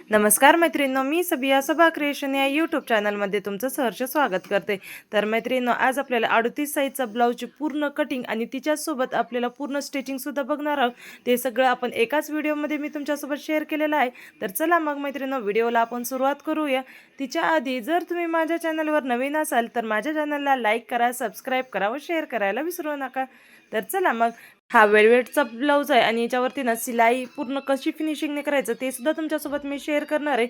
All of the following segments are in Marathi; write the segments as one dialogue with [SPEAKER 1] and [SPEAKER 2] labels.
[SPEAKER 1] नमस्कार मैत्रिणींनो, मी सबिया सबा क्रिएशन या यूट्यूब चॅनलमध्ये तुमचं सहर्ष स्वागत करते. तर मैत्रिणींनो, आज आपल्याला 38 साईजचा ब्लाऊजची पूर्ण कटिंग आणि तिच्यासोबत आपल्याला पूर्ण स्टिचिंगसुद्धा बघणार आहोत. ते सगळं आपण एकाच व्हिडिओमध्ये मी तुमच्यासोबत शेअर केलेलं आहे. तर चला मग मैत्रिणींनो, व्हिडिओला आपण सुरुवात करूया. तिच्या आधी जर तुम्ही माझ्या चॅनलवर नवीन असाल तर माझ्या चॅनलला लाईक करा, सबस्क्राईब करा व शेअर करायला विसरू नका. तर चला मग, हा वेलवेटचा ब्लाऊज आहे आणि याच्यावरती ना सिलाई पूर्ण कशी फिनिशिंगने करायचं ते सुद्धा तुमच्यासोबत मी शेअर करणार आहे.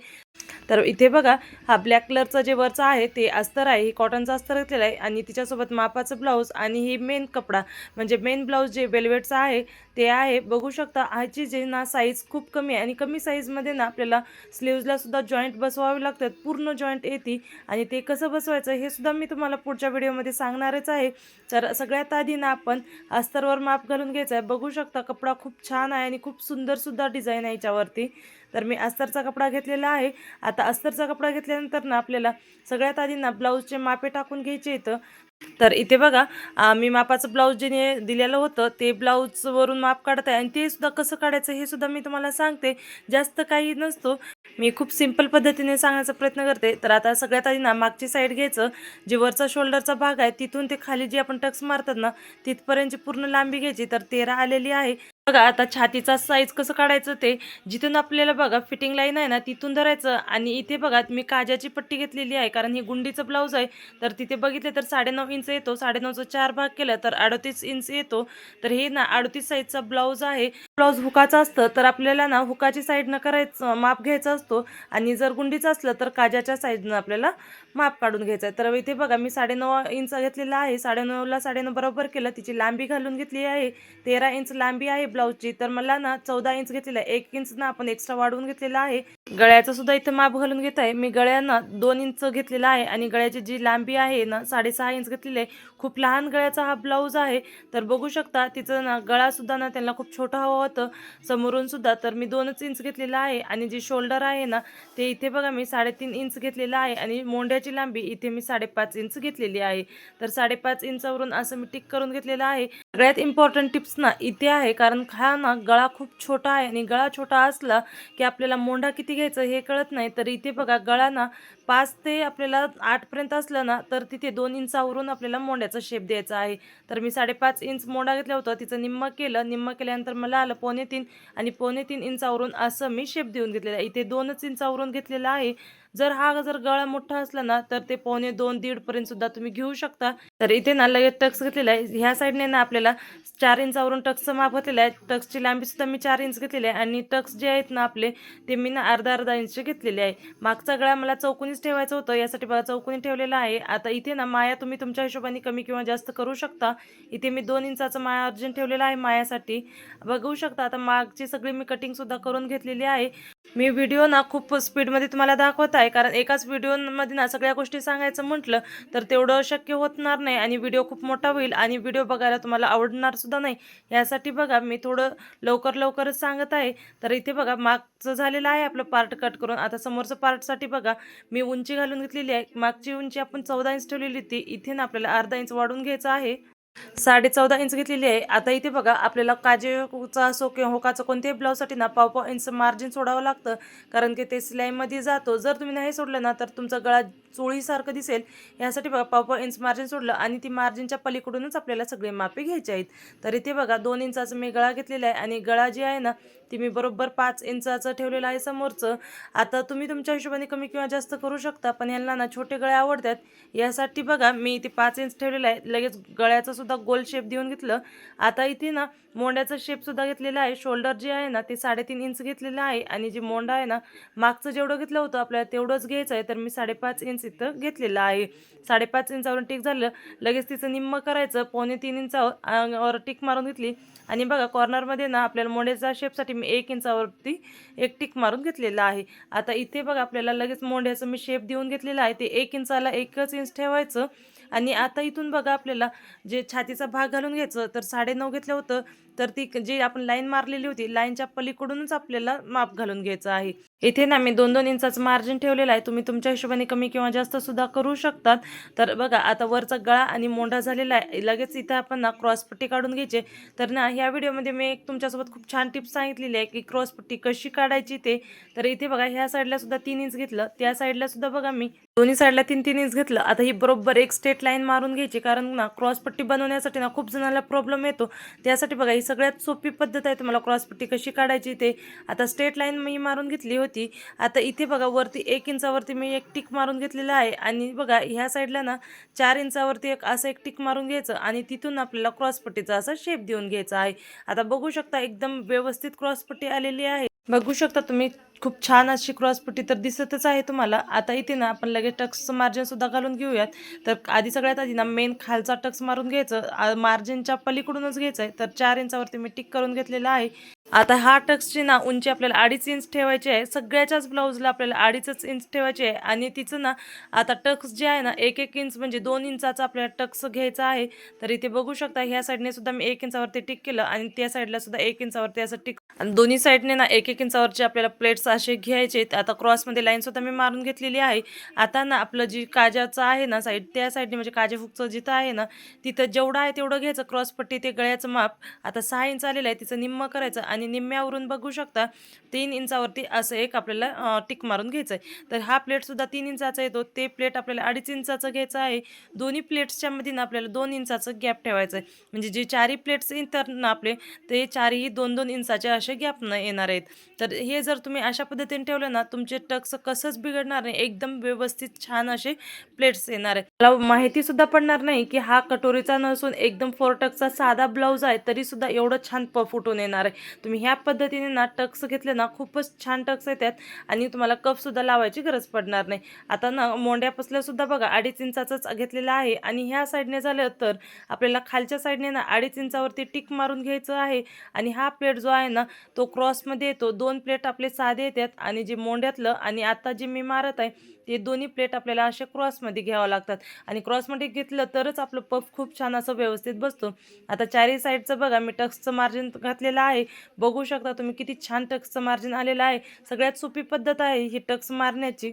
[SPEAKER 1] तर इथे बघा, हा ब्लॅक कलरचा जे वरचा आहे ते अस्तर आहे, ही कॉटनचा अस्तर घेतलेला आहे आणि तिच्यासोबत मापाचं ब्लाऊज आणि ही मेन कपडा म्हणजे मेन ब्लाऊज जे वेलवेटचा आहे ते आहे. बघू शकता ह्याची जे ना साईज खूप कमी आहे आणि कमी साईजमध्ये ना आपल्याला स्लीव्जला सुद्धा जॉईंट बसवावे लागतात, पूर्ण जॉईंट येते आणि ते कसं बसवायचं हे सुद्धा मी तुम्हाला पुढच्या व्हिडिओमध्ये सांगणारच आहे. तर सगळ्यात आधी ना आपण अस्तरवर माप घालून घ्यायचं आहे. बघू शकता कपडा खूप छान आहे आणि खूप सुंदर सुद्धा डिझाईन आहे याच्यावरती. तर मी अस्तरचा कपडा घेतलेला आहे. आता अस्तरचा कपडा घेतल्यानंतर ना आपल्याला सगळ्यात आधी ना ब्लाऊजचे मापे टाकून घ्यायचे आहेत. तर इथे बघा, मी मापाचं ब्लाऊज जे दिलेलं होतं ते ब्लाऊजवरून माप काढत आहे आणि ते सुद्धा कसं काढायचं हे सुद्धा मी तुम्हाला सांगते. जास्त काही नसतो, मी खूप सिंपल पद्धतीने सांगण्याचा प्रयत्न करते. तर आता सगळ्यात आधी ना मागची साईड घ्यायचं, जे वरचा शोल्डरचा भाग आहे तिथून ते खाली जी आपण टक्स मारतात ना तिथपर्यंतची पूर्ण लांबी घ्यायची. तर 13 आलेली आहे. बघा आता छातीचा साईज कसं काढायचं ते, जिथून आपल्याला बघा फिटिंग लाईन आहे ना तिथून धरायचं आणि इथे बघा मी काजाची पट्टी घेतलेली आहे, कारण ही गुंडीचं ब्लाऊज आहे. तर तिथे बघितले तर 9.5 इंच येतो, 9.5चा 4 भाग केला तर 38 इंच येतो. तर हे ना 38 साईजचा ब्लाऊज आहे. ब्लाऊज हुकाचा असतं तर आपल्याला ना हुकाची साईडनं करायचं माप घ्यायचा असतो आणि जर गुंडीचं असलं तर काजाच्या साईडनं आपल्याला माप काढून घ्यायचं आहे. तर इथे बघा मी 9.5 इंच घेतलेला आहे, 9.5ला 9.5 बरोबर केलं. तिची लांबी घालून घेतली आहे, 13 इंच लांबी आहे ब्लाऊजची. तर मला ना 14 इंच घेतलेला आहे, 1 इंच ना आपण एक्स्ट्रा वाढवून घेतलेला आहे. गळ्याचं सुद्धा इथं माप घालून घेत आहे मी. गळ्यांना 2 इंच घेतलेला आहे आणि गळ्याची जी लांबी आहे ना 6.5 इंच घेतलेली आहे. खूप लहान गळ्याचा हा ब्लाऊज आहे. तर बघू शकता तिचं ना गळासुद्धा ना त्यांना खूप छोटा हवं होतं समोरून सुद्धा. तर मी 2च इंच घेतलेला आहे आणि जे शोल्डर आहे ना ते इथे बघा मी 3.5 इंच घेतलेला आहे आणि मोंड्याची लांबी इथे मी 5.5 इंच घेतलेली आहे. तर 5.5 इंचावरून असं मी टिक करून घेतलेलं आहे. सगळ्यात इम्पॉर्टंट टिप्स ना इथे आहे, कारण हा ना गळा खूप छोटा आहे आणि गळा छोटा असला की आपल्याला मोंढा किती घ्यायचं हे कळत नाही. तर इथे बघा गळा ना 5 ते आपल्याला 8 पर्यंत असलं ना तर तिथे 2 इंचावरून आपल्याला मोंड्याचा शेप द्यायचा आहे. तर मी 5.5 इंच मोंढा घेतला होता, तिचं निम्म केलं. निम्म केल्यानंतर मला आलं 2.25 आणि 2.25 इंचावरून असं मी शेप देऊन घेतलेला आहे. इथे 2च इंचावरून घेतलेला आहे. जर गळा मोठा असला ना तर ते 2.25 1.5 पर्यंत सुद्धा तुम्ही घेऊ शकता. तर इथे ना लगेच टक्स घेतलेला आहे. ह्या साईडने ना आपल्याला 4 इंचावरून टक्सचं माप घेतलेलं आहे. टक्सची लांबी सुद्धा मी 4 इंच घेतलेली आहे आणि टक्स जे आहेत ना आपले ते मी ना अर्धा इंच घेतलेले आहे. मागचा गळा मला चौकोनीच ठेवायचं होतं, यासाठी बघा चौकोनी ठेवलेला आहे. आता इथे ना माया तुम्ही तुमच्या हिशोबाने कमी किंवा जास्त करू शकता. इथे मी 2 इंचाचं माया अर्जन ठेवलेला आहे मायासाठी. बघू शकता आता मागची सगळी मी कटिंग सुद्धा करून घेतलेली आहे. मी व्हिडिओ ना खूप स्पीडमध्ये तुम्हाला दाखवत आहे, कारण एकाच व्हिडिओमध्ये ना सगळ्या गोष्टी सांगायचं म्हटलं तर तेवढं शक्य होणार नाही आणि व्हिडिओ खूप मोठा होईल आणि व्हिडिओ बघायला तुम्हाला आवडणार सुद्धा नाही. यासाठी बघा मी थोडं लवकरच सांगत आहे. तर इथे बघा मागचं झालेलं आहे आपलं पार्ट कट करून. आता समोरचं पार्टसाठी बघा मी उंची घालून घेतलेली आहे. मागची उंची आपण 14 इंच ठेवलेली होती, इथे ना आपल्याला अर्धा इंच वाढवून घ्यायचं आहे. 14.5 इंच घेतलेली आहे. आता इथे बघा आपल्याला काजेचा असो किंवा हुकाचं कोणत्याही ब्लाऊजसाठी ना पाव इंच मार्जिन सोडावं लागतं, कारण की ते सिलाईमध्ये जातो. जर तुम्ही नाही सोडलं ना तर तुमचा गळा चोळीसारखं दिसेल. यासाठी बघा पाव इंच मार्जिन सोडलं आणि ती मार्जिनच्या पलीकडूनच आपल्याला सगळे मापे घ्यायचे आहेत. तर इथे बघा 2 इंचाचं मी गळा घेतलेला आहे आणि गळा जी आहे ना ती मी बरोबर 5 इंचाचं ठेवलेलं आहे समोरचं. आता तुम्ही तुमच्या हिशोबाने कमी किंवा जास्त करू शकता, पण यांना ना छोटे गळे आवडतात. यासाठी बघा मी इथे 5 इंच ठेवलेलं आहे. लगेच गळ्याचं सुद्धा गोल शेप देऊन घेतलं. आता इथे ना मोंड्याचा शेप सुद्धा घेतलेला आहे. शोल्डर जे आहे ना ते 3.5 इंच घेतलेलं आहे आणि जे मोंडा आहे ना मागचं जेवढं घेतलं होतं आपल्याला तेवढंच घ्यायचं आहे. तर मी 5.5 इंच इथं घेतलेलं आहे. 5.5 इंचावरून टिक झालं. लगेच तिचं निम्म करायचं, 2.25 इंचावर टिक मारून घेतली आणि बघा कॉर्नरमध्ये ना आपल्याला मोंड्याच्या शेपसाठी मी 1 इंचावरती एक टिक मारून घेतलेला आहे. आता इथे बघा आपल्याला लगेच मोंड्याचं मी शेप देऊन घेतलेलं आहे. ते 1 इंचाला 1च इंच ठेवायचं आणि आता इथून बघा आपल्याला जे छातीचा भाग घालून घ्यायचं. तर 9.5 घेतलं होतं, तर ती जी आपण लाईन मारलेली होती लाईनच्या पलीकडूनच आपल्याला माप घालून घ्यायचं आहे. इथे ना मी 2-2 इंचाचं मार्जिन ठेवलेलं आहे. तुम्ही तुमच्या हिशोबाने कमी किंवा जास्त सुद्धा करू शकतात. तर बघा आता वरचा गळा आणि मोंढा झालेला आहे. लगेच इथं आपण ना क्रॉसपट्टी काढून घ्यायची. तर ना ह्या व्हिडिओमध्ये मी एक तुमच्यासोबत खूप छान टिप्स सांगितलेली आहे की क्रॉसपट्टी कशी काढायची ते. तर इथे बघा ह्या साईडला सुद्धा 3 इंच घेतलं, त्या साईडला सुद्धा बघा मी दोन्ही साईडला 3-3 इंच घेतलं. आता ही बरोबर एक स्ट्रेट लाईन मारून घ्यायची, कारण ना क्रॉसपट्टी बनवण्यासाठी ना खूप जणांना प्रॉब्लेम येतो. त्यासाठी बघा ही सगळ्यात सोपी पद्धत आहे तुम्हाला क्रॉसपट्टी कशी काढायची ते. आता स्ट्रेट लाईन मी मारून घेतली होती. आता इथे बघा वरती 1 इंचावरती मी एक टिक मारून घेतलेला आहे आणि बघा ह्या साईडला ना 4 इंचावरती असं एक टिक मारून घ्यायचं आणि तिथून आपल्याला क्रॉसपट्टीचा असा शेप देऊन घ्यायचा आहे. आता बघू शकता एकदम व्यवस्थित क्रॉसपट्टी आलेली आहे. बघू शकता तुम्ही खूप छान अशी क्रॉसपट्टी तर दिसतच आहे तुम्हाला. आता इथे ना आपण लगेच टक्सचं मार्जिन सुद्धा घालून घेऊयात. तर आधी सगळ्यात आधी ना मेन खालचा टक्स मारून घ्यायचं, मार्जिनच्या पलीकडूनच घ्यायचं आहे. तर 4 इंचावरती मी टिक करून घेतलेला आहे. आता हा टक्सची ना उंची आपल्याला 2.5 इंच ठेवायची आहे. सगळ्याच्याच ब्लाऊजला आपल्याला 2.5 इंच ठेवायची आहे आणि तिचं ना आता टक्स जे आहे ना 1-1 इंच म्हणजे 2 इंचाचा आपल्याला टक्स घ्यायचा आहे. तर इथे बघू शकता ह्या साईडने सुद्धा मी 1 इंचावरती टिक केलं आणि त्या साईडला सुद्धा 1 इंचावरती असं टिक आणि दोन्ही साईडने ना 1-1 इंचावरचे आपल्याला प्लेट्स असे घ्यायचे. आता क्रॉसमध्ये लाईन सुद्धा मी मारून घेतलेली आहे. आता ना आपलं जी काजाचं आहे ना साईड, त्या साईडने म्हणजे काजा हुकचं जिथं आहे ना तिथं जेवढं आहे तेवढं घ्यायचं क्रॉसपट्टी, ते गळ्याचं माप. आता 6 इंच आलेलं आहे, तिचं निम्मं करायचं आणि निम्म्यावरून बघू शकता 3 इंचावरती असं एक आपल्याला टिक मारून घ्यायचं आहे. तर हा प्लेटसुद्धा 3 इंचाचा येतो, ते प्लेट आपल्याला 2.5 इंचाचं घ्यायचं आहे. दोन्ही प्लेट्सच्या मध्ये ना आपल्याला 2 इंचाचं गॅप ठेवायचं आहे. म्हणजे जे चारही प्लेट्स येतात ना आपले, ते चारही 2-2 इंचाचे असे गॅप येणार आहेत. तर हे जर तुम्ही अशा पद्धतीने ठेवलं ना तुमचे टक्स कसंच बिघडणार नाही, एकदम व्यवस्थित छान असे प्लेट्स येणार आहेत. मला माहिती सुद्धा पडणार नाही की हा कटोरीचा नसून एकदम 4 टक्सचा साधा ब्लाऊज आहे, तरी सुद्धा एवढं छान फुटून येणार आहे. तुम्ही ह्या पद्धतीने ना टक्स घेतले ना खूपच छान टक्स येतात आणि तुम्हाला कप सुद्धा लावायची गरज पडणार नाही. आता ना मोंड्यापासलं सुद्धा बघा 2.5 इंचाचाच घेतलेला आहे आणि ह्या साईडने झालं तर आपल्याला खालच्या साईडने ना 2.5 इंचावरती टिक मारून घ्यायचं आहे आणि हा प्लेट जो आहे ना तो क्रॉसमध्ये येतो. 2 प्लेट आपले साधे येतात आणि जे मोंड्यातलं आणि आता जे मी मारत आहे ते दोन्ही प्लेट आपल्याला अशा क्रॉसमध्ये घ्यावं लागतात आणि क्रॉसमध्ये घेतलं तरच आपलं पफ खूप छान असं व्यवस्थित बसतो. आता चारही साईडचं बघा मी टक्सचं मार्जिन घातलेलं आहे. बघू शकता तुम्ही किती छान टक्सचं मार्जिन आलेलं आहे. सगळ्यात सोपी पद्धत आहे ही टक्स मारण्याची.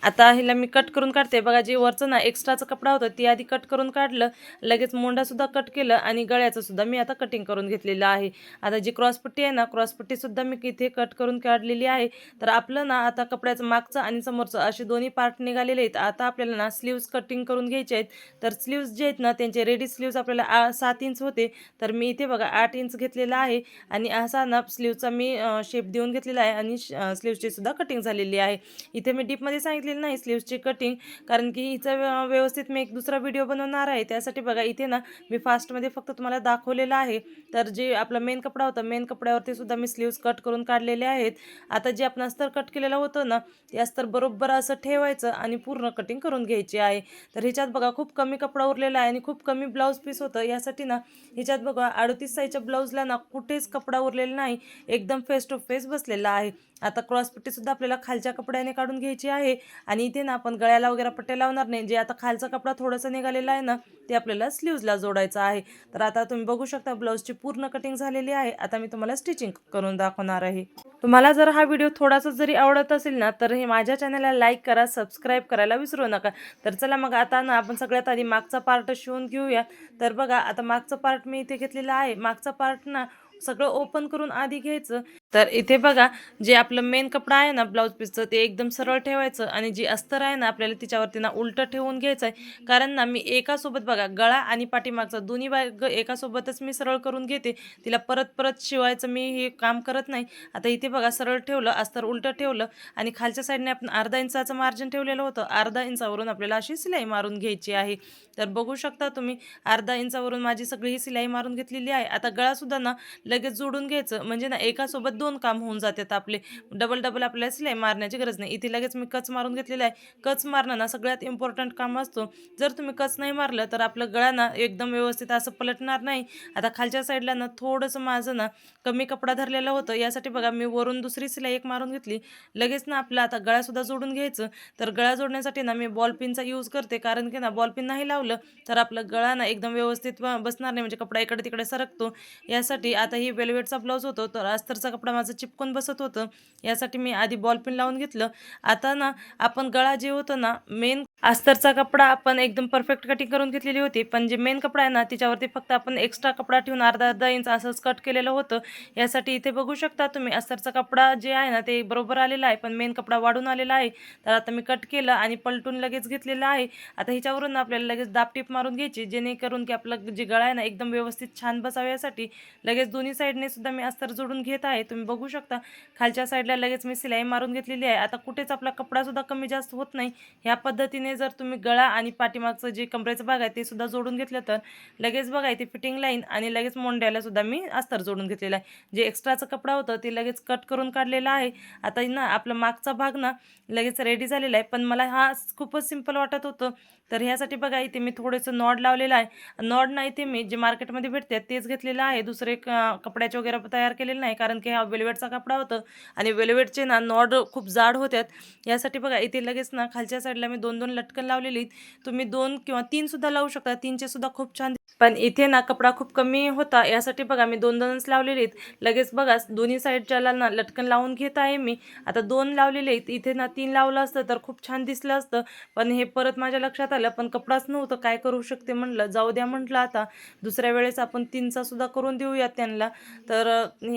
[SPEAKER 1] आता हिला मी कट करून काढते. बघा जे वरचं ना एक्स्ट्राचा कपडा होता ते आधी कट करून काढलं. लगेच मोंढासुद्धा कट केलं आणि गळ्याचं सुद्धा मी आता कटिंग करून घेतलेलं आहे. आता जी क्रॉसपट्टी आहे ना क्रॉसपट्टीसुद्धा मी इथे कट करून काढलेली आहे. तर आपलं ना आता कपड्याचं मागचं आणि समोरचं असे दोन्ही पार्ट निघालेले आहेत. आता आपल्याला ना स्लीव्स कटिंग करून घ्यायचे आहेत. तर स्लीव्स जे आहेत ना त्यांचे रेडी स्लीव्स आपल्याला 7 इंच होते. तर मी इथे बघा 8 इंच घेतलेला आहे आणि असा ना स्लीवचा मी शेप देऊन घेतलेला आहे आणि स्लीव्सची सुद्धा कटिंग झालेली आहे. इथे मी डीपमध्ये सांगितलेलं नाही स्लीव्सची कटिंग, कारण की हिचा व्यवस्थित मी एक दुसरा व्हिडिओ बनवणार आहे. त्यासाठी बघा इथे ना मी फास्टमध्ये फक्त तुम्हाला दाखवलेलं आहे. तर जे आपला मेन कपडा होता मेन कपड्यावरती सुद्धा मी स्लीव्स कट करून काढलेले आहेत. आता जे आपण अस्तर कट केलेलं होतं ना ते अस्तर बरोबर असं ठेवायचं आणि पूर्ण कटिंग करून घ्यायची आहे. तर ह्याच्यात बघा खूप कमी कपडा उरलेला आहे आणि खूप कमी ब्लाऊज पीस होतं. यासाठी ना ह्याच्यात बघा 38 साईजच्या ब्लाऊजला ना कुठेच कपडा उरलेला नाही, एकदम फेस टू फेस बसलेला आहे. आता क्रॉसपट्टीसुद्धा आपल्याला खालच्या कपड्याने काढून घ्यायची आहे आणि इथे ना आपण गळ्याला वगैरे पट्ट्या लावणार नाही. जे आता खालचा कपडा थोडासा निघालेला आहे ना ते आपल्याला स्लीव्जला जोडायचं आहे. तर आता तुम्ही बघू शकता ब्लाऊजची पूर्ण कटिंग झालेली आहे. आता मी तुम्हाला स्टिचिंग करून दाखवणार आहे. तुम्हाला जर हा व्हिडिओ थोडासा जरी आवडत असेल ना तर हे माझ्या चॅनलला लाईक करा, सबस्क्राईब करायला विसरू नका. तर चला मग आता ना आपण सगळ्यात आधी मागचा पार्ट शिवून घेऊया. तर बघा आता मागचा पार्ट मी इथे घेतलेला आहे. मागचा पार्ट ना सगळं ओपन करून आधी घ्यायचं. तर इथे बघा जे आपलं मेन कपडा आहे ना ब्लाऊज पीसचं ते एकदम सरळ ठेवायचं आणि जी अस्तर आहे ना आपल्याला तिच्यावरती ना उलटं ठेवून घ्यायचं आहे. कारण ना मी एकासोबत बघा गळा आणि पाठीमागचा दोन्ही बाजू एकासोबतच मी सरळ करून घेते. तिला परत परत शिवायचं मी हे काम करत नाही. आता इथे बघा सरळ ठेवलं, अस्तर उलटं ठेवलं आणि खालच्या साईडने आपण अर्धा इंचाचं मार्जिन ठेवलेलं होतं. अर्धा इंचावरून आपल्याला अशी सिलाई मारून घ्यायची आहे. तर बघू शकता तुम्ही अर्धा इंचावरून माझी सगळी ही सिलाई मारून घेतलेली आहे. आता गळासुद्धा ना लगेच जोडून घ्यायचं, म्हणजे ना एकासोबत 2 काम होऊन जातात आपले. डबल डबल आपल्याला सिलाई मारण्याची गरज नाही. इथे लगेच मी कच मारून घेतलेला आहे. कच मारणं ना सगळ्यात इम्पॉर्टंट काम असतो. जर तुम्ही कच नाही मारलं तर आपलं गळा ना एकदम व्यवस्थित असं पलटणार नाही. आता खालच्या साईडला ना थोडंसं माझं ना कमी कपडा धरलेलं होतं. यासाठी बघा मी वरून दुसरी सिलाई एक मारून घेतली. लगेच ना आपला आता गळासुद्धा जोडून घ्यायचं. तर गळा जोडण्यासाठी ना मी बॉल पिनचा यूज करते, कारण की ना बॉल पिन नाही लावलं तर आपलं गळा ना एकदम व्यवस्थित बसणार नाही, म्हणजे कपडा इकडे तिकडे सरकतो. यासाठी आता ही वेलवेटचा ब्लाऊज होतो, तर अस्तरचा कपडा माझा चिपकून बसत होतं. यासाठी मी आधी बॉल पिन लावून घेतलं. आता ना आपण गळा जे होतो ना, मेन अस्तरचा कपडा आपण एकदम परफेक्ट कटिंग करून घेतलेली होती, पण जे मेन कपडा आहे ना तिच्यावरती फक्त आपण एक्स्ट्रा कपडा ठेवून अर्धा-अर्धा इंच असंच कट केलेलं होतं. यासाठी इथे बघू शकता तुम्ही अस्तरचा कपडा जे आहे ना ते बरोबर आलेला आहे, पण मेन कपडा वाढून आलेला आहे. तर आता मी कट केलं आणि पलटून लगेच घेतलेलं आहे. आता ह्याच्यावरून ना आपल्याला लगेच दाबटीप मारून घ्यायची, जेणेकरून की आपला जे गळा आहे ना एकदम व्यवस्थित छान बसावा. यासाठी लगेच दोन्ही साईडने सुद्धा मी अस्तर जोडून घेत आहे. तुम्ही बघू शकता खालच्या साईडला लगेच मी शिलाई मारून घेतलेली आहे. आता कुठेच आपला कपडा सुद्धा कमी जास्त होत नाही. ह्या पद्धतीने जर तुम्ही गळा आणि पाठीमागचं जे कमरेचा भाग आहे ते सुद्धा जोडून घेतलं तर लगेच बघा इथे फिटिंग लाईन आणि लगेच मोंड्याला सुद्धा मी अस्तर जोडून घेतलेला आहे. जे एक्स्ट्राचं कपडा होतं ते लगेच कट करून काढलेलं आहे. आता ना आपला मागचा भाग ना लगेच रेडी झालेला आहे, पण मला हा खूपच सिंपल वाटत होतं. तर ह्यासाठी बघा इथे मी थोडंसं नॉड लावलेलं आहे. नॉड नाही ते मी जे मार्केटमध्ये भेटतात तेच घेतलेलं आहे. दुसरे कपड्याचे वगैरे तयार केलेलं नाही, कारण की हा वेलवेटचा कपडा होता आणि वेलवेटचे ना नॉड खूप जाड होत्यात. यासाठी बघा इथे लगेच ना खालच्या साईडला मी 2-2 लटकन लावलेली. तुम्ही 2 किंवा 3 सुद्धा लावू शकता. 3चे सुद्धा खूप छान, पण इथे ना कपडा खूप कमी होता. यासाठी बघा मी 2-2च लावलेले आहेत. लगेच बघा दोन्ही साईडच्याला ना लटकन लावून घेत आहे मी. आता 2 लावलेले आहेत. इथे ना 3 लावलं असतं तर खूप छान दिसलं असतं, पण हे परत माझ्या लक्षात आलं, पण कपडाच नव्हतं. काय करू शकते म्हटलं, जाऊ द्या म्हटलं आता दुसऱ्या वेळेस आपण 3चा सुद्धा करून देऊया त्यांना. तर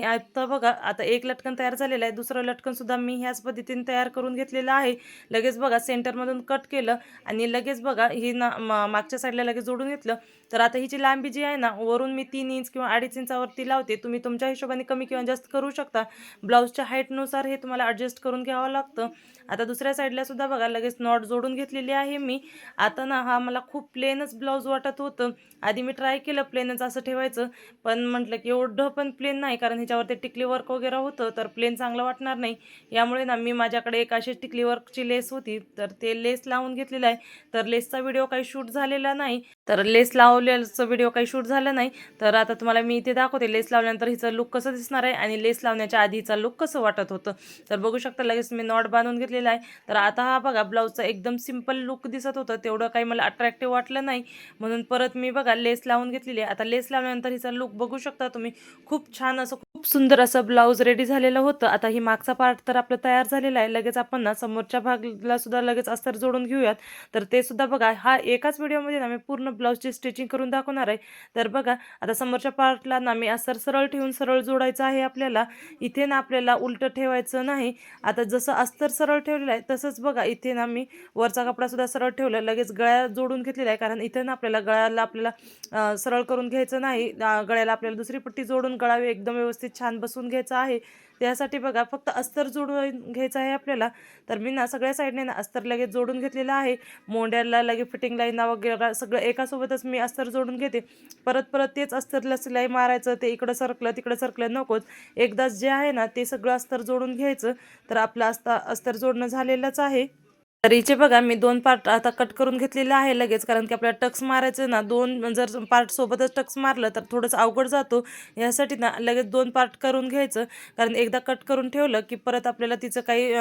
[SPEAKER 1] आता बघा आता एक लटकन तयार झालेलं आहे. दुसरं लटकन सुद्धा मी ह्याच पद्धतीने तयार करून घेतलेलं आहे. लगेच बघा सेंटरमधून कट केलं आणि लगेच बघा ही ना मागच्या साईडला लगेच जोडून घेतलं. तर आता हिची लांबी जी आहे ना वरून मी 3 इंच किंवा 2.5 इंचावरती लावते. तुम्ही तुमच्या हिशोबाने कमी किंवा जास्त करू शकता. ब्लाऊजच्या हाईटनुसार हे तुम्हाला ॲडजस्ट करून घ्यावं लागतं. आता दुसऱ्या साईडला सुद्धा बघा लगेच नॉट जोडून घेतलेली आहे मी. आता ना हा मला खूप प्लेनच ब्लाऊज वाटत होतं. आधी मी ट्राय केलं प्लेनच असं ठेवायचं, पण म्हटलं की एवढं पण प्लेन नाही, कारण ह्याच्यावरती टिकली वर्क वगैरे होतं तर प्लेन चांगलं वाटणार नाही. यामुळे ना मी माझ्याकडे एक अशी टिकली वर्कची लेस होती, तर ते लेस लावून घेतलेलं आहे. तर लेसचा व्हिडिओ काही शूट झालेला नाही, तर लेस लावलेलं व्हिडिओ काही शूट झाला नाही. तर आता तुम्हाला मी इथे दाखवते लेस लावल्यानंतर हिचं लुक कसं दिसणार आहे आणि लेस लावण्याच्या आधी हिचा लुक कसं वाटत होतं. तर बघू शकता लगेच मी नॉट बांधून घेतलेला आहे. तर आता हा बघा ब्लाऊजचा एकदम सिंपल लुक दिसत होतं, तेवढं काही मला अट्रॅक्टिव्ह वाटलं नाही, म्हणून परत मी बघा लेस लावून घेतलेली आहे. आता लेस लावल्यानंतर हिचा लुक बघू शकता तुम्ही. खूप छान असं खूप सुंदर असं ब्लाऊज रेडी झालेलं होतं. आता ही मागचा पार्ट तर आपला तयार झालेला आहे. लगेच आपण ना समोरच्या भागाला सुद्धा लगेच अस्तर जोडून घेऊयात. तर ते सुद्धा बघा हा एकाच व्हिडिओमध्ये ना मी पूर्ण ब्लाऊजची स्टिचिंग करून दाखवणार आहे. तर बघा आता समोरच्या पार्टला ना मी अस्तर सरळ ठेवून सरळ जोडायचं आहे आपल्याला. इथे ना आपल्याला उलटं ठेवायचं नाही. आता जसं अस्तर सरळ ठेवलेलं आहे तसंच बघा इथे ना मी वरचा कपडा सुद्धा सरळ ठेवला, लगेच गळ्या जोडून घेतलेला आहे, कारण इथे ना आपल्याला गळ्याला सरळ करून घ्यायचं नाही. गळ्याला आपल्याला दुसरी पट्टी जोडून गळा एकदम व्यवस्थित छान बसून घ्यायचा आहे. त्यासाठी बघा फक्त अस्तर जोडून घ्यायचं आहे आपल्याला. तर मी ना सगळ्या साईडने ना अस्तर लगेच जोडून घेतलेलं आहे. मोंड्याला लगेच फिटिंग लाईना वगैरे सगळं एकासोबतच मी अस्तर जोडून घेते. परत परत तेच अस्तरला सिलाई मारायचं, ते इकडं सरकलं तिकडं सरकलं नकोच. एकदाच जे आहे ना ते सगळं अस्तर जोडून घ्यायचं. तर आपलं अस्तर जोडणं झालेलंच आहे. तर हिचे बघा मी 2 पार्ट आता कट करून घेतलेले आहे लगेच, कारण की आपल्याला टक्स मारायचं ना 2 जर पार्ट सोबतच टक्स मारलं तर थोडंसं अवघड जातो. यासाठी ना लगेच 2 पार्ट करून घ्यायचं, कारण एकदा कट करून ठेवलं की परत आपल्याला तिचं काही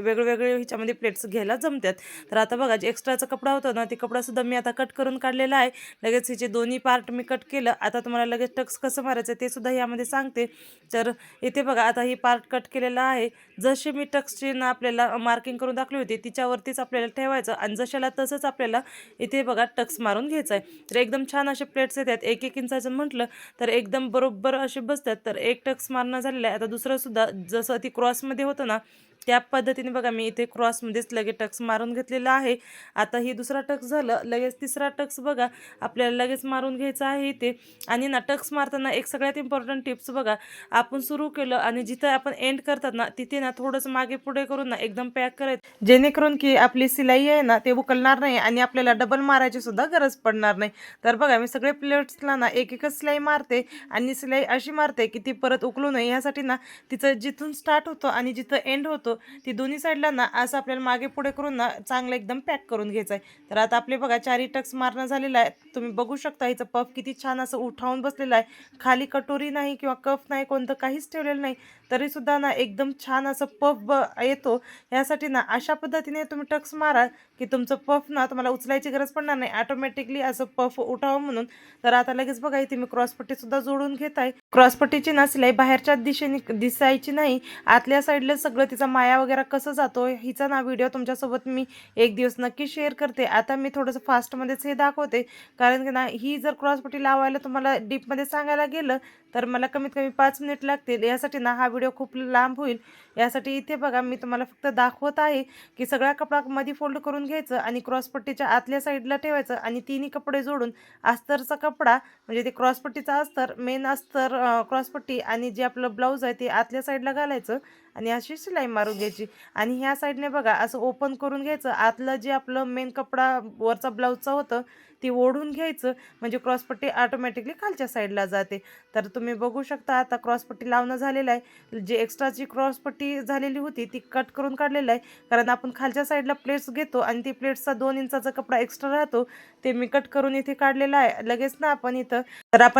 [SPEAKER 1] वेगवेगळे ह्याच्यामध्ये प्लेट्स घ्यायला जमतात. तर आता बघा जे एक्स्ट्राचा कपडा होता ना ते कपडासुद्धा मी आता कट करून काढलेला आहे. लगेच हिचे दोन्ही पार्ट मी कट केलं. आता तुम्हाला लगेच टक्स कसं मारायचं ते सुद्धा यामध्ये सांगते. तर इथे बघा आता ही पार्ट कट केलेला आहे. जसे मी टक्सची ना आपल्याला मार्किंग करून दाखवली होती तिच्यावरतीच आपल्याला ठेवायचं आणि जशाला तसंच आपल्याला इथे बघा टक्स मारून घ्यायचं आहे. तर एकदम छान असे प्लेट्स येतात. 1-1 इंचाचं म्हटलं तर एकदम बरोबर असे बसतात. तर एक टक्स मारणं झालेलं आहे. आता दुसरं सुद्धा जसं ती क्रॉसमध्ये होतं ना त्या पद्धतीने बघा मी इथे क्रॉसमध्येच लगेच टक्स मारून घेतलेला आहे. आता ही दुसरा टक्स झालं, लगेच तिसरा टक्स बघा आपल्याला लगेच मारून घ्यायचा आहे इथे. आणि ना टक्स मारताना एक सगळ्यात इम्पॉर्टंट टिप्स बघा, आपण सुरू केलं आणि जिथं आपण एंड करतात ना तिथे ना थोडंसं मागे पुढे करून ना एकदम पॅक करायचं, जेणेकरून की आपली सिलाई आहे ना ते उकलणार नाही आणि आपल्याला डबल मारायची सुद्धा गरज पडणार नाही. तर बघा मी सगळे प्लेट्सला ना एक एकच सिलाई मारते आणि सिलाई अशी मारते की ती परत उकलू नये. यासाठी ना तिचं जिथून स्टार्ट होतं आणि जिथं एंड होतो ती दोन्ही साईडला ना असं आपल्याला मागे पुढे करून ना चांगलं एकदम पॅक करून घ्यायचं आहे. तर आता आपले बघा चारी टक्स मारणं झालेलं आहे. तुम्ही बघू शकता हिचं पफ किती छान असं उठावून बसलेलं आहे. खाली कटोरी नाही किंवा कफ नाही, कोणतं काहीच ठेवलेलं नाही, तरीसुद्धा ना एकदम छान असं पफ येतो. यासाठी ना अशा पद्धतीने तुम्ही टक्स मारा की तुमचं पफ ना तुम्हाला उचलायची गरज पडणार नाही, ऑटोमॅटिकली असं पफ उठावं म्हणून. तर आता लगेच बघा इथे मी क्रॉसपट्टीसुद्धा जोडून घेत आहे. क्रॉसपट्टीची ना सिलाई बाहेरच्या दिशेने दिसायची नाही, आतल्या साईडला सगळं तिचा माया वगैरे कसं जातो हिचा ना व्हिडिओ तुमच्यासोबत मी एक दिवस नक्की शेअर करते. आता मी थोडंसं फास्टमध्येच हे दाखवते, कारण की ना ही जर क्रॉसपट्टी लावायला तुम्हाला डीपमध्ये सांगायला गेलं तर मला कमीत कमी 5 मिनिट लागतील. यासाठी ना हा व्हिडिओ खूप लांब होईल. यासाठी इथे बघा मी तुम्हाला फक्त दाखवत आहे की सगळ्या कपडा मध्ये फोल्ड करून घ्यायचं आणि क्रॉसपट्टीच्या आतल्या साईडला ठेवायचं आणि तिन्ही कपडे जोडून अस्तरचा कपडा म्हणजे ते क्रॉसपट्टीचा अस्तर, मेन अस्तर क्रॉसपट्टी आणि जे आपलं ब्लाऊज आहे ते आतल्या साईडला घालायचं आणि अशी शिलाई मारून घ्यायची. आणि ह्या साईडने बघा असं ओपन करून घ्यायचं. आतलं जे आपलं मेन कपडा वरचा ब्लाऊजचा होतं ती ओढून घ्यायचं, म्हणजे क्रॉसपट्टी ऑटोमॅटिकली खालच्या साईडला जाते. तर तुम्ही बघू शकता आता क्रॉसपट्टी लावणं झालेलं आहे. जे एक्स्ट्राची क्रॉसपट्टी झालेली होती ती कट करून काढलेलं आहे, कारण आपण खालच्या साईडला प्लेट्स घेतो आणि ती प्लेट्सचा 2 इंचाचा कपडा एक्स्ट्रा राहतो, ते मी कट करून इथे काढलेला आहे. लगेच ना आपण इथं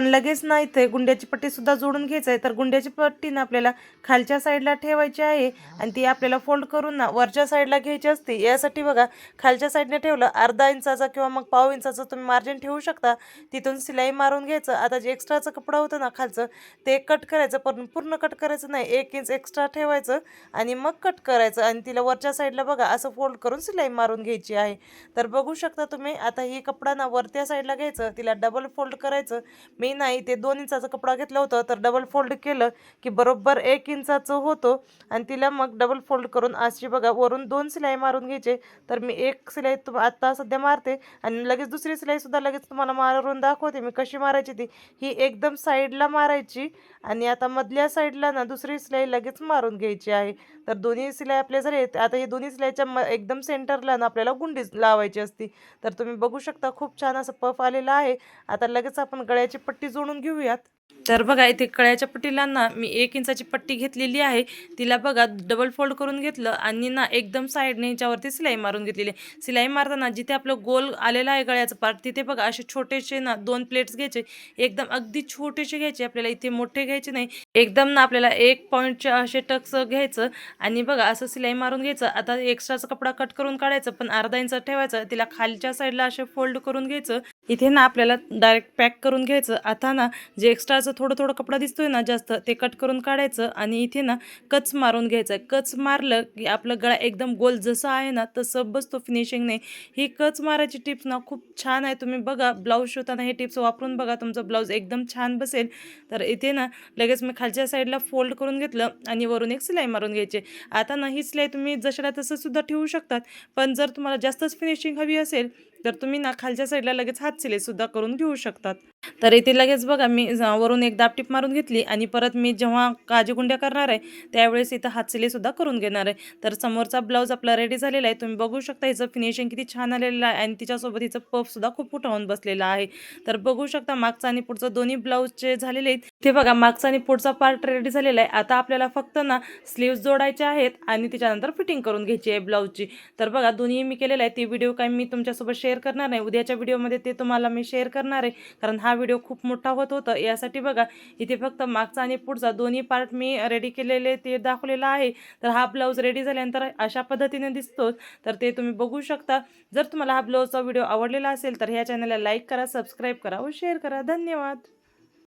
[SPEAKER 1] लगेच ना इथे गुंड्याची पट्टीसुद्धा जोडून घ्यायचं आहे. तर गुंड्याची पट्टी ना आपल्याला खालच्या साईडला ठेवायची आहे आणि ती आपल्याला फोल्ड करून ना वरच्या साईडला घ्यायची असते. यासाठी बघा खालच्या साईडने ठेवलं, अर्धा इंचाचा किंवा मग पाव इंचाचा तुम्ही मार्जिन ठेवू शकता, तिथून सिलाई मारून घ्यायचं. आता जे एक्स्ट्राचं कपडा होतं ना खालचं ते कट करायचं, पण पूर्ण कट करायचं नाही, 1 इंच एक्स्ट्रा ठेवायचं आणि मग कट करायचं आणि तिला वरच्या साईडला बघा असं फोल्ड करून सिलाई मारून घ्यायची आहे. तर बघू शकता तुम्ही आता ही कपडा ना वरच्या साईडला घ्यायचं, तिला डबल फोल्ड करायचं. मी नाही ते 2 इंचाचा कपडा घेतला होता, तर डबल फोल्ड केलं की बरोबर 1 इंचाचं होतो आणि तिला मग डबल फोल्ड करून अशी बघा वरून 2 सिलाई मारून घ्यायचे. तर मी एक सिलाई आता सध्या मारते आणि लगेच दुसरी सिलाईसुद्धा लगेच तुम्हाला मारून दाखवते मी कशी मारायची ती. ही एकदम साईडला मारायची आणि आता मधल्या साईडला ना दुसरी सिलाई लगेच मारून घ्यायची आहे. तर दोन्ही सिलाई आपल्या झाले. आता ही दोन्ही सिलाईच्या एकदम सेंटरला ना आपल्याला गुंडी लावायची असती. तर तुम्ही बघू शकता खूप छान असं पफ आलेला आहे. आता लगेच आपण गळ्याची पट्टी जोडून घेऊयात. तर बघा इथे कळ्याच्या पट्टीला ना मी 1 इंचाची पट्टी घेतलेली आहे. तिला बघा डबल फोल्ड करून घेतलं आणि ना एकदम साईडने याच्यावरती सिलाई मारून घेतलेली आहे. सिलाई मारताना जिथे आपलं गोल आलेला आहे गळ्याचं पार्ट, तिथे बघा असे छोटेसे ना 2 प्लेट्स घ्यायचे. एकदम अगदी छोटेसे घ्यायचे, आपल्याला इथे मोठे घ्यायचे नाही. एकदम ना आपल्याला 1 पॉईंटचे असे टक्स घ्यायचं आणि बघा असं सिलाई मारून घ्यायचं. आता एक्स्ट्राचा कपडा कट करून काढायचं, पण अर्धा इंच ठेवायचं. तिला खालच्या साईडला असे फोल्ड करून घ्यायचं. इथे ना आपल्याला डायरेक्ट पॅक करून घ्यायचं. आता ना जे एक्स्ट्राचं थोडं थोडं कपडा दिसतोय ना जास्त, ते कट करून काढायचं आणि इथे ना कच मारून घ्यायचं. कच मारलं की आपलं गळा एकदम गोल जसं आहे ना तसं बसतो फिनिशिंगने. ही कच मारायची टिप्स ना खूप छान आहे. तुम्ही बघा ब्लाऊज शिवताना हे टिप्स वापरून बघा, तुमचं ब्लाऊज एकदम छान बसेल. तर इथे ना लगेच मी खालच्या साईडला फोल्ड करून घेतलं आणि वरून एक सिलाई मारून घ्यायची. आता ना ही सिलाई तुम्ही जशाला तसं सुद्धा ठेवू शकतात, पण जर तुम्हाला जास्तच फिनिशिंग हवी असेल तर तुम्ही ना खालच्या साईडला लगेच हात सिलाईसुद्धा करून घेऊ शकतात. तर इथे लगेच बघा मी वरून एक दाबटीप मारून घेतली आणि परत मी जेव्हा काजीगुंड्या करणार आहे त्यावेळेस इथं हात सिलाईसुद्धा करून घेणार आहे. तर समोरचा ब्लाऊज आपला रेडी झालेला आहे. तुम्ही बघू शकता हिचं फिनिशिंग किती छान आलेलं आहे आणि तिच्यासोबत हिचं पफसुद्धा खूप उठावून बसलेला आहे. तर बघू शकता मागचा आणि पुढचं दोन्ही ब्लाऊजचे झालेले आहेत. ते बघा मागचा आणि पुढचा पार्ट रेडी झालेला आहे. आता आपल्याला फक्त ना स्लीव्स जोडायचे आहेत आणि त्याच्यानंतर फिटिंग करून घ्यायची आहे ब्लाऊजची. तर बघा दोन्ही मी केलेलं आहे. ती व्हिडिओ काय मी तुमच्यासोबत शेअर करणार नाही, उद्याच्या व्हिडिओमध्ये ते तुम्हाला मी शेअर करणार आहे, कारण हा व्हिडिओ खूप मोठा होत होता. यासाठी बघा इथे फक्त मागचा आणि पुढचा दोन्ही पार्ट मी रेडी केलेले ते दाखवलेला आहे. तर हा ब्लाऊज रेडी झाल्यानंतर अशा पद्धतीने दिसतो. तर ते तुम्ही बघू शकता. जर तुम्हाला हा ब्लाऊजचा व्हिडिओ आवडलेला असेल तर ह्या चॅनलला लाईक करा, सबस्क्राईब करा व शेअर करा. धन्यवाद.